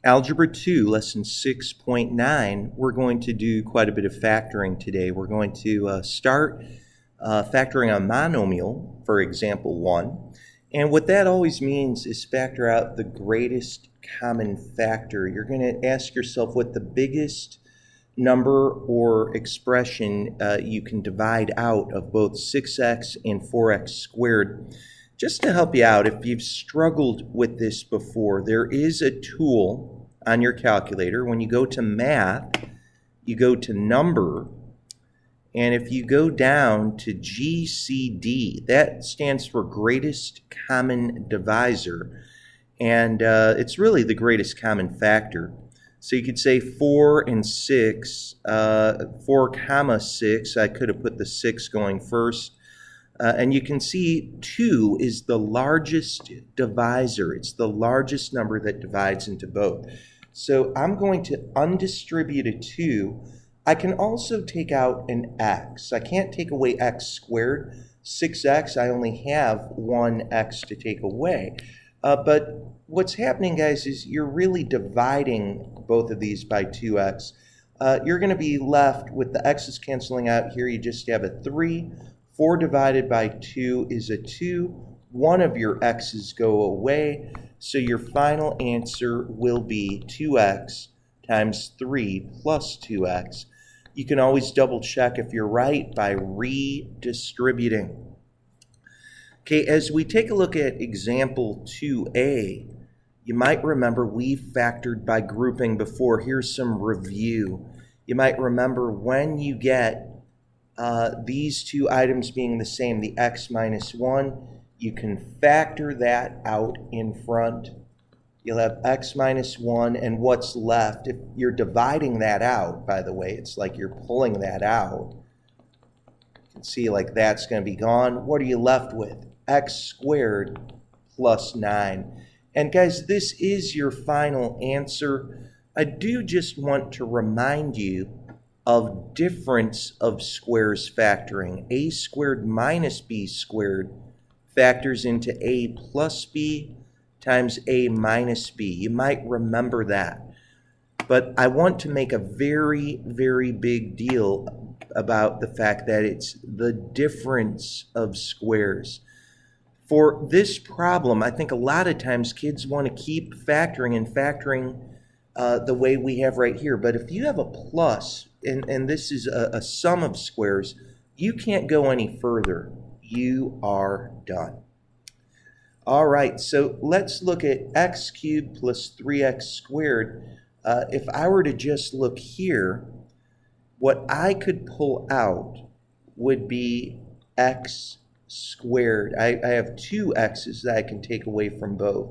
Algebra 2, lesson 6.9, we're going to do quite a bit of factoring today. We're going to start factoring a monomial, for example 1. And what that always means is factor out the greatest common factor. You're going to ask yourself what the biggest number or expression you can divide out of both 6x and 4x squared. Just to help you out, if you've struggled with this before, there is a tool on your calculator. When you go to math, you go to number, and if you go down to GCD, that stands for greatest common divisor, and it's really the greatest common factor. So you could say 4 and 6, 4 comma 6, I could have put the 6 going first. And you can see 2 is the largest divisor. It's the largest number that divides into both. So I'm going to undistribute a 2. I can also take out an x. I can't take away x squared. 6x, I only have 1x to take away. But what's happening, guys, is you're really dividing both of these by 2x. You're going to be left with the x's canceling out here. You just have a 3. 4 divided by 2 is a 2. One of your x's go away, so your final answer will be 2x times 3 plus 2x. You can always double check if you're right by redistributing. Okay, as we take a look at example 2a, you might remember we factored by grouping before. Here's some review. You might remember when you get these two items being the same, the x minus 1, you can factor that out in front. You'll have x minus 1, and what's left, if you're dividing that out, by the way, it's like you're pulling that out. You can see like that's going to be gone. What are you left with? X squared plus 9. And guys, this is your final answer. I do just want to remind you of difference of squares factoring. A squared minus b squared factors into a plus b times a minus b. You might remember that. But I want to make a very, very big deal about the fact that it's the difference of squares. For this problem, I think a lot of times kids want to keep factoring and factoring the way we have right here. But if you have a plus, and this is a sum of squares, you can't go any further. You are done. All right, so let's look at x cubed plus 3x squared. If I were to just look here, what I could pull out would be x squared. I have two x's that I can take away from both.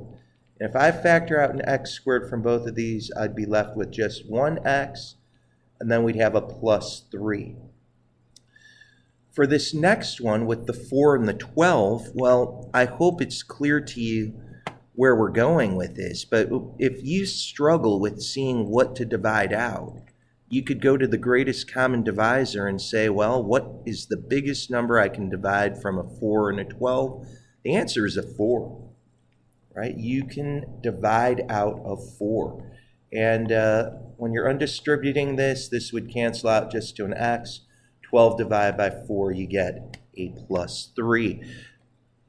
And if I factor out an x squared from both of these, I'd be left with just one x, and then we'd have a plus 3. For this next one with the 4 and the 12, well, I hope it's clear to you where we're going with this, but if you struggle with seeing what to divide out, you could go to the greatest common divisor and say, well, what is the biggest number I can divide from a 4 and a 12? The answer is a 4, right? You can divide out of 4. And when you're undistributing this, this would cancel out just to an x. 12 divided by 4, you get a plus 3.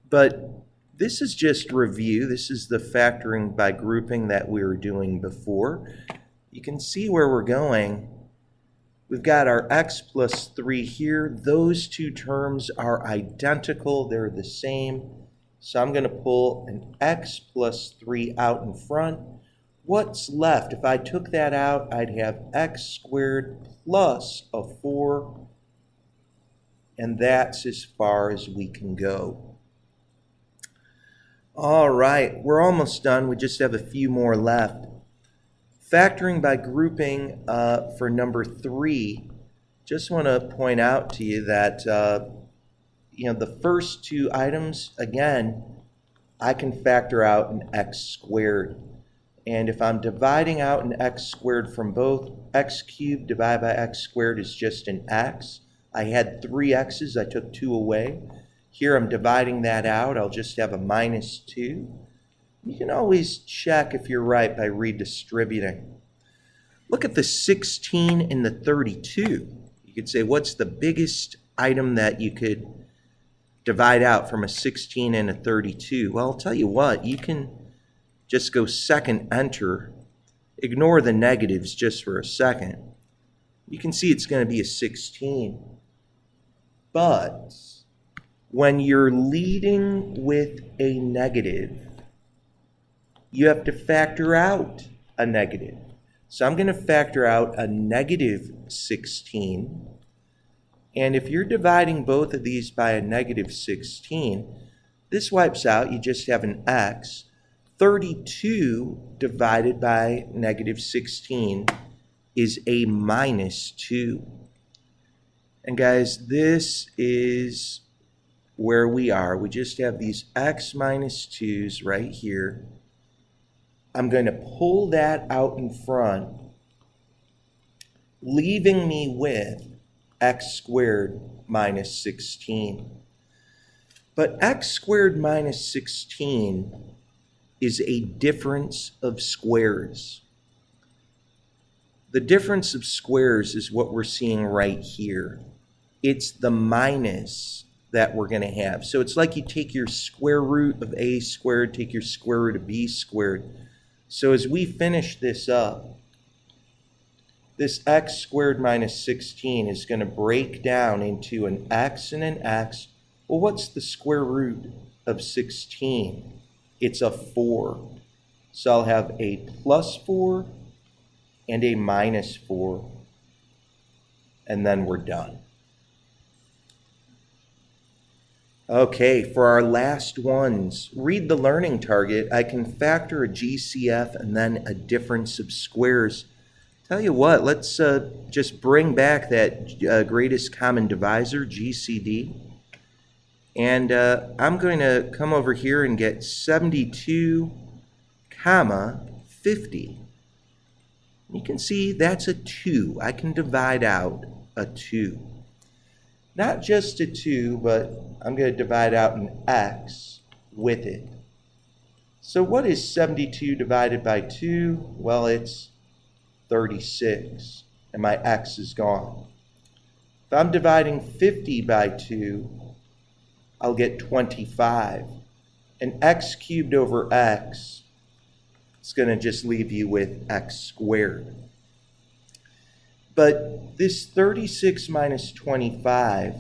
But this is just review. This is the factoring by grouping that we were doing before. You can see where we're going. We've got our x plus 3 here. Those two terms are identical. They're the same. So I'm going to pull an x plus 3 out in front. What's left? If I took that out, I'd have x squared plus a 4. And that's as far as we can go. All right, we're almost done. We just have a few more left. Factoring by grouping for number 3, just want to point out to you that the first two items, again, I can factor out an x squared. And if I'm dividing out an x squared from both, x cubed divided by x squared is just an x. I had 3 x's, I took 2 away. Here I'm dividing that out, I'll just have a minus 2. You can always check if you're right by redistributing. Look at the 16 and the 32. You could say, what's the biggest item that you could divide out from a 16 and a 32? Well, I'll tell you what, you can just go second enter, ignore the negatives just for a second. You can see it's going to be a 16. But when you're leading with a negative, you have to factor out a negative. So I'm going to factor out a negative 16. And if you're dividing both of these by a negative 16, this wipes out. You just have an x. 32 divided by negative 16 is a minus 2. And guys, this is where we are. We just have these x minus 2's right here. I'm going to pull that out in front, leaving me with x squared minus 16. But x squared minus 16 is a difference of squares. The difference of squares is what we're seeing right here. It's the minus that we're going to have. So it's like you take your square root of a squared, take your square root of b squared. So as we finish this up, this x squared minus 16 is going to break down into an x and an x. Well, what's the square root of 16? It's a 4. So I'll have a plus 4 and a minus 4. And then we're done. Okay, for our last ones, read the learning target. I can factor a GCF and then a difference of squares. Tell you what, let's just bring back that greatest common divisor, GCD. And I'm going to come over here and get 72, comma, 50. You can see that's a 2. I can divide out a 2. Not just a 2, but I'm going to divide out an x with it. So what is 72 divided by 2? Well, it's 36, and my x is gone. If I'm dividing 50 by 2, I'll get 25. And x cubed over x is going to just leave you with x squared. But this 36 minus 25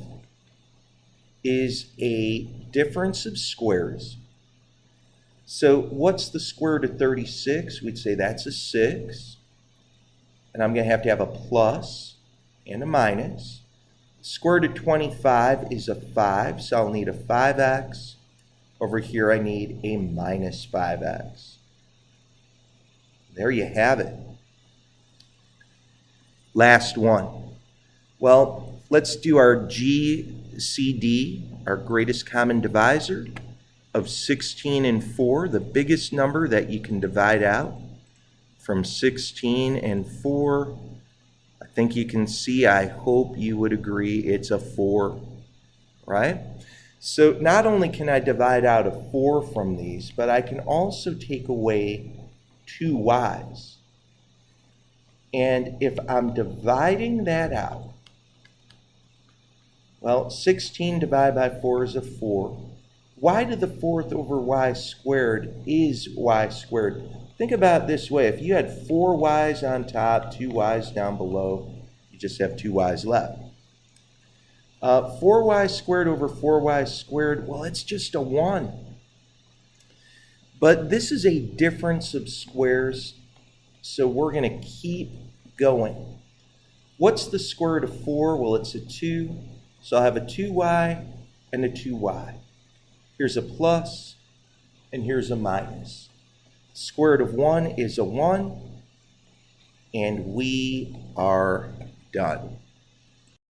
is a difference of squares. So what's the square root of 36? We'd say that's a 6. And I'm going to have a plus and a minus. The square root of 25 is a 5, so I'll need a 5x. Over here I need a minus 5x. There you have it. Last one. Well, let's do our GCD, our greatest common divisor of 16 and 4, the biggest number that you can divide out from 16 and 4. I think you can see, I hope you would agree, it's a 4, right? So not only can I divide out a 4 from these, but I can also take away 2 y's. And if I'm dividing that out, well, 16 divided by 4 is a 4. Y to the 4th over y squared is y squared. Think about it this way. If you had 4 y's on top, 2 y's down below, you just have 2 y's left. 4y squared over 4y squared, well, it's just a 1. But this is a difference of squares, so we're going to keep going. What's the square root of 4? Well, it's a 2. So I'll have a 2y and a 2y. Here's a plus, and here's a minus. Square root of 1 is a 1, and we are done.